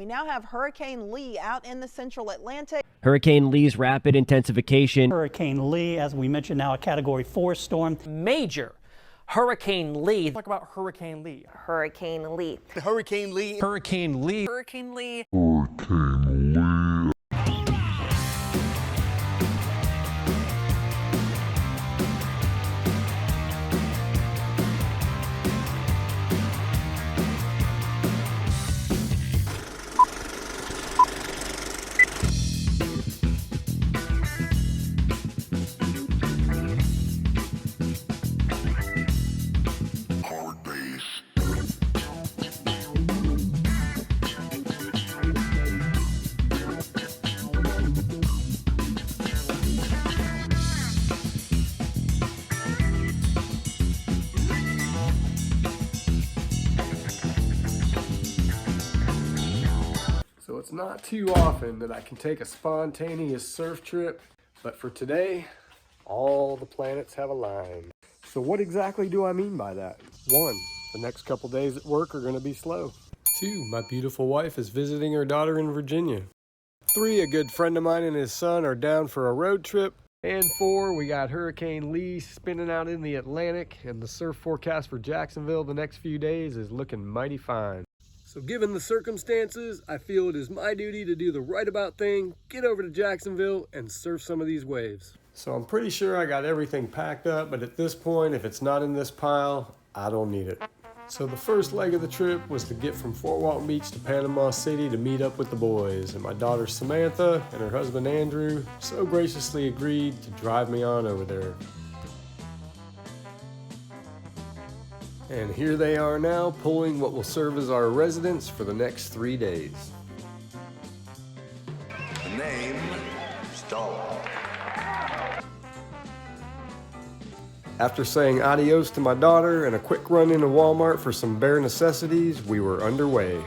We now have Hurricane Lee out in the central Atlantic. Hurricane Lee's rapid intensification. Hurricane Lee, as we mentioned, now a Category 4 storm. Major Hurricane Lee. Talk about Hurricane Lee. Hurricane Lee. Hurricane Lee. Hurricane Lee. Hurricane Lee. Hurricane Lee. So it's not too often that I can take a spontaneous surf trip, but for today, all the planets have aligned. So what exactly do I mean by that? 1, the next couple days at work are going to be slow. 2, my beautiful wife is visiting her daughter in Virginia. 3, a good friend of mine and his son are down for a road trip. And 4, we got Hurricane Lee spinning out in the Atlantic, and the surf forecast for Jacksonville the next few days is looking mighty fine. So given the circumstances, I feel it is my duty to do the right about thing, get over to Jacksonville and surf some of these waves. So I'm pretty sure I got everything packed up, but at this point, if it's not in this pile, I don't need it. So the first leg of the trip was to get from Fort Walton Beach to Panama City to meet up with the boys, and my daughter Samantha and her husband Andrew so graciously agreed to drive me on over there. And here they are now, pulling what will serve as our residence for the next 3 days. The name, Stall. After saying adios to my daughter and a quick run into Walmart for some bare necessities, we were underway.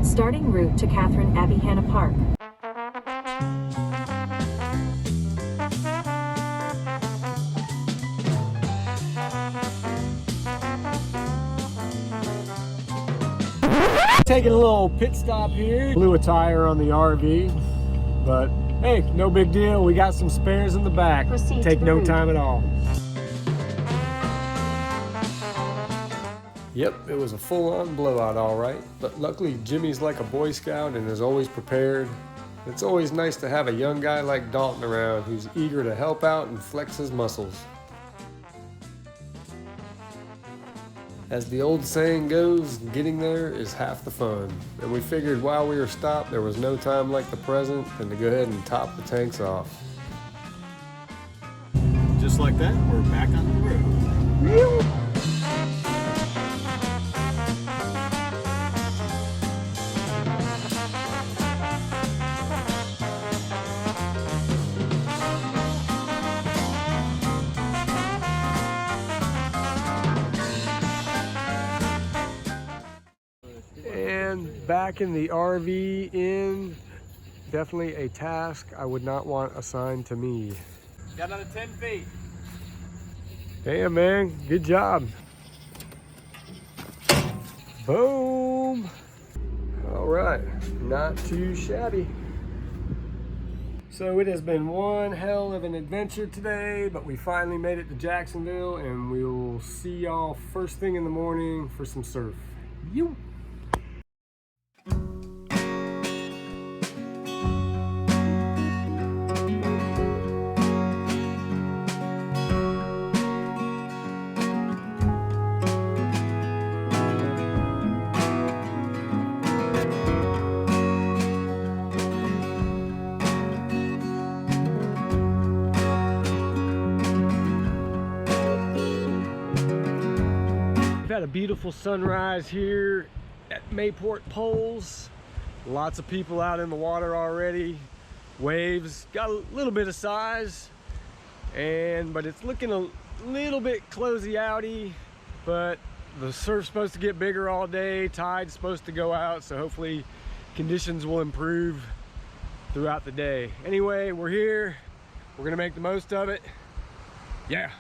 Starting route to Catherine Abbey Hanna Park. Taking a little pit stop here. Blew a tire on the RV, but hey, no big deal. We got some spares in the back. Take no time at all. Yep, it was a full-on blowout, all right. But luckily, Jimmy's like a Boy Scout and is always prepared. It's always nice to have a young guy like Dalton around who's eager to help out and flex his muscles. As the old saying goes, getting there is half the fun. And we figured while we were stopped, there was no time like the present than to go ahead and top the tanks off. Just like that, we're back on the road. And back in the RV inn, definitely a task I would not want assigned to me. Got another 10 feet. Damn, man, good job. Boom. All right, not too shabby. So it has been one hell of an adventure today, but we finally made it to Jacksonville, and we will see y'all first thing in the morning for some surf. You. We've had a beautiful sunrise here at Mayport Poles. Lots of people out in the water already. Waves got a little bit of size, but it's looking a little bit closey-outy, but the surf's supposed to get bigger all day. Tide's supposed to go out, so hopefully conditions will improve throughout the day. Anyway, we're here. We're gonna make the most of it. Yeah.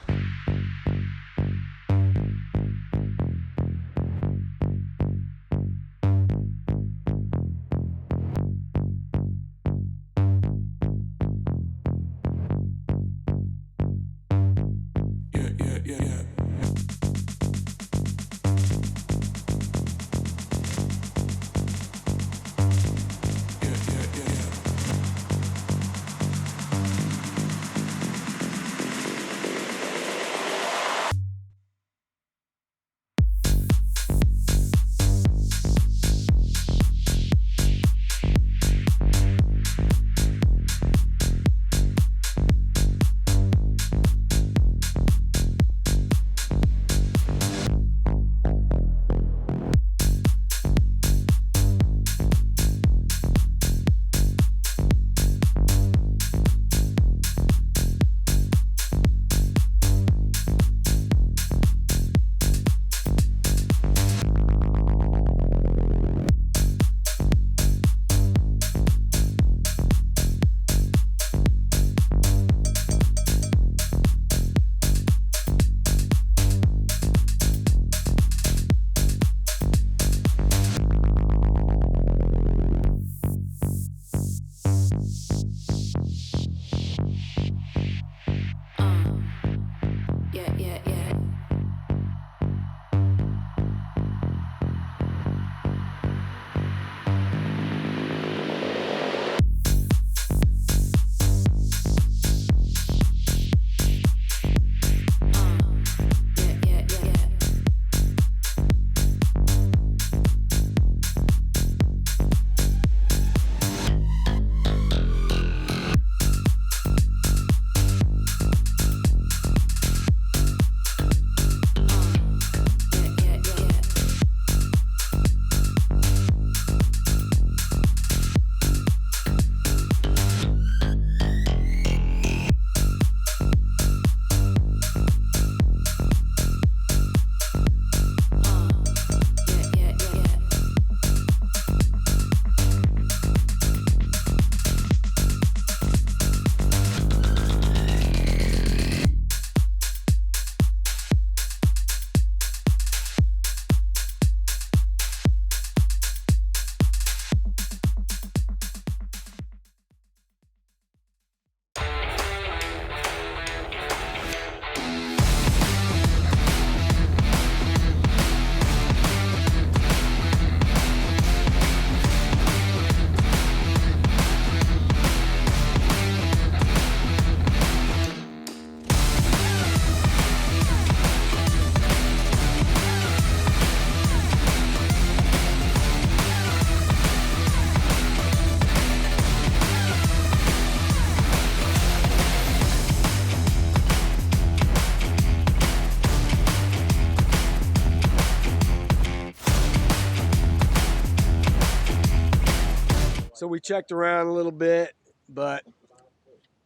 So we checked around a little bit, but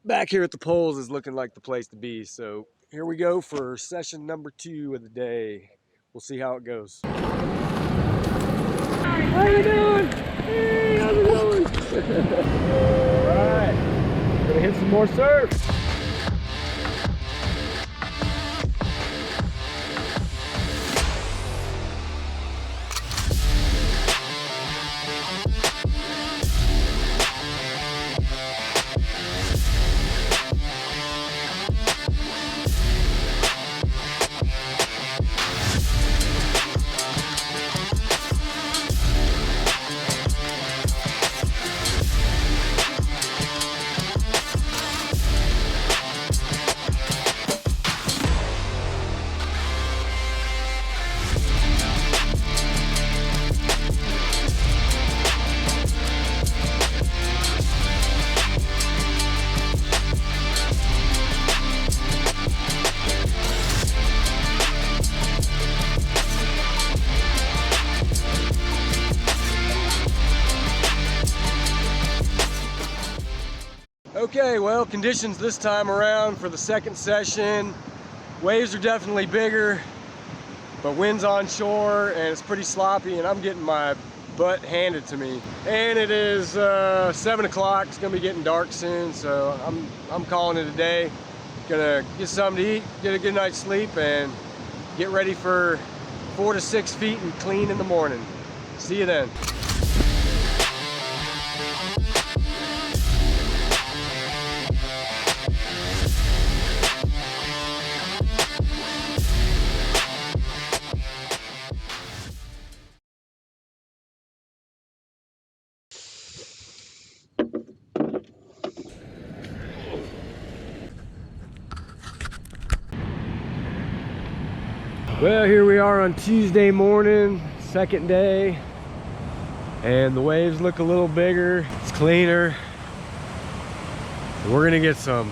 back here at the poles is looking like the place to be. So here we go for session number 2 of the day. We'll see how it goes. How you doing? Hey, how's it going? All right, gonna hit some more surf. Okay, well, conditions this time around for the second session. Waves are definitely bigger, but wind's on shore and it's pretty sloppy and I'm getting my butt handed to me. And it is 7 o'clock, it's gonna be getting dark soon, so I'm calling it a day. Gonna get something to eat, get a good night's sleep, and get ready for 4 to 6 feet and clean in the morning. See you then. Well, here we are on Tuesday morning, second day, and the waves look a little bigger, it's cleaner. We're gonna get some.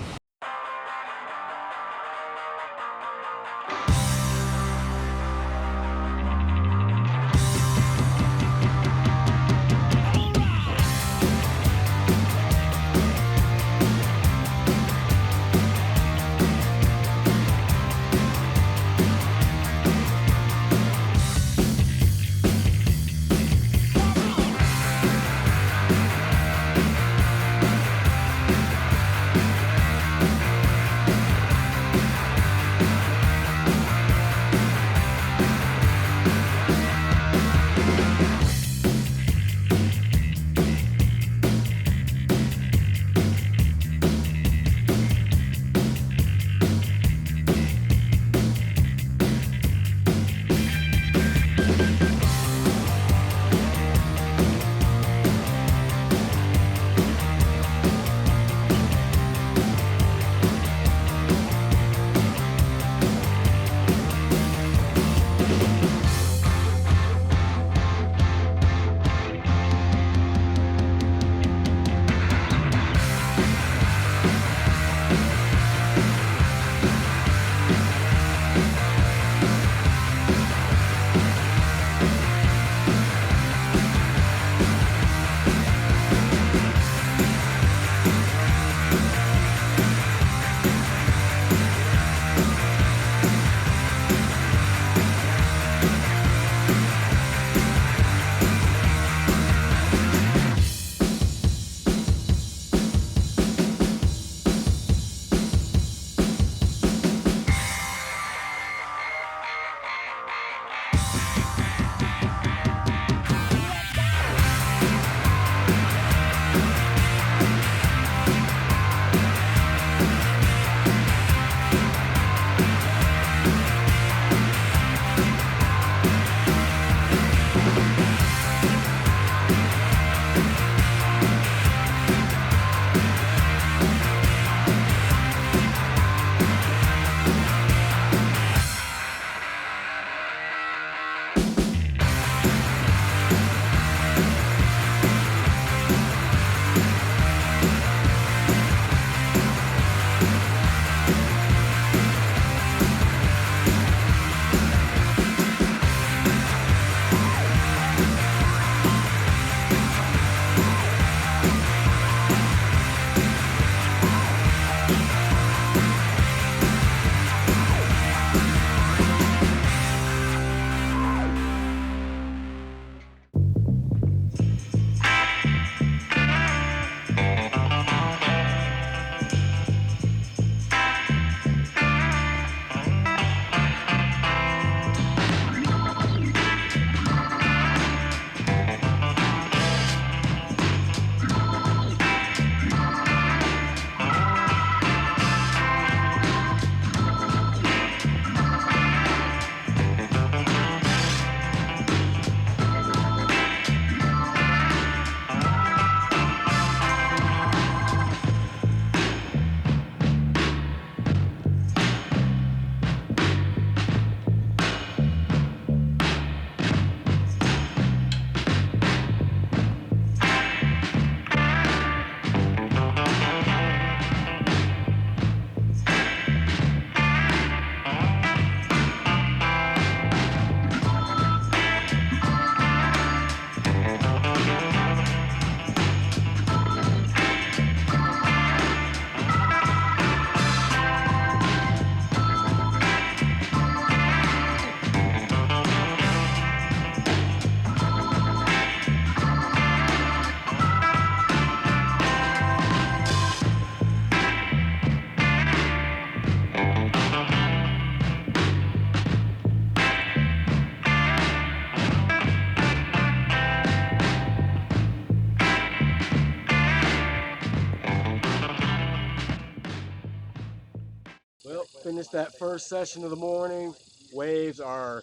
Well, finished that first session of the morning. Waves are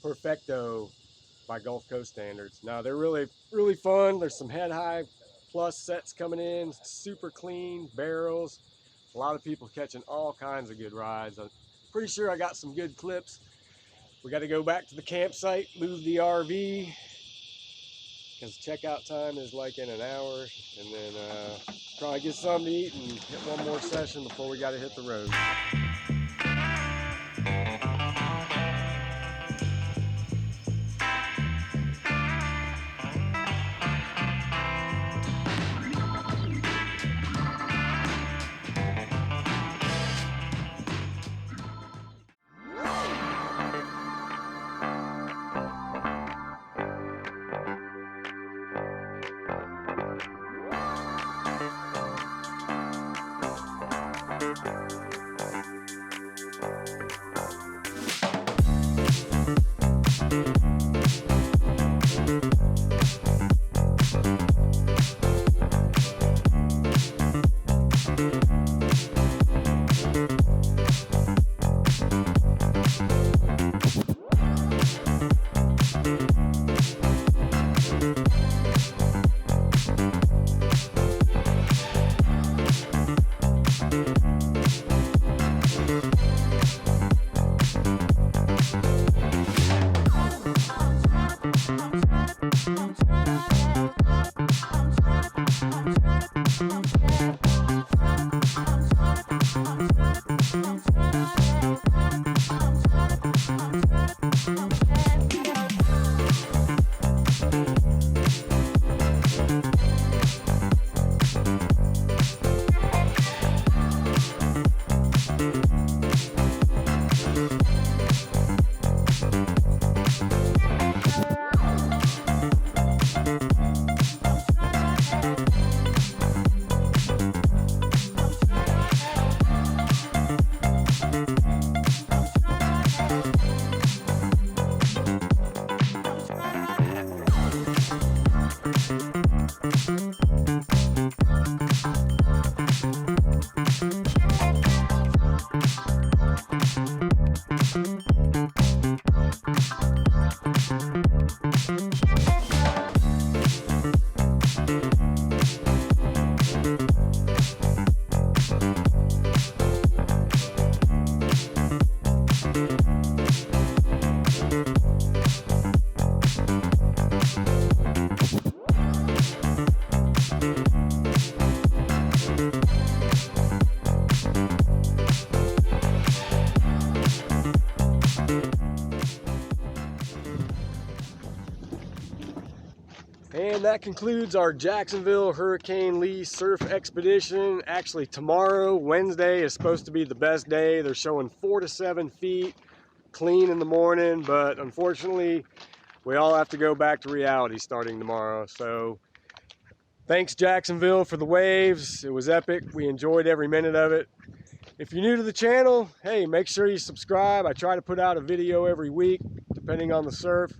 perfecto by Gulf Coast standards. Now they're really fun. There's some head high plus sets coming in, super clean barrels. A lot of people catching all kinds of good rides. I'm pretty sure I got some good clips We got to go back to the campsite, move the RV, because checkout time is like in an hour, and then probably get something to eat and hit one more session before we got to hit the road. And that concludes our Jacksonville Hurricane Lee surf expedition. Actually, tomorrow, Wednesday, is supposed to be the best day. They're showing 4 to 7 feet, clean in the morning, but unfortunately, we all have to go back to reality starting tomorrow. So, thanks Jacksonville for the waves. It was epic. We enjoyed every minute of it. If you're new to the channel, hey, make sure you subscribe. I try to put out a video every week, depending on the surf.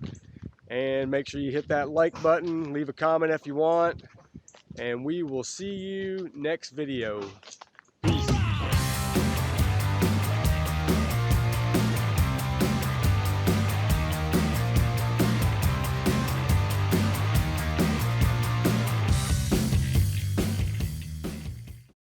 And make sure you hit that like button, leave a comment if you want, and we will see you next video.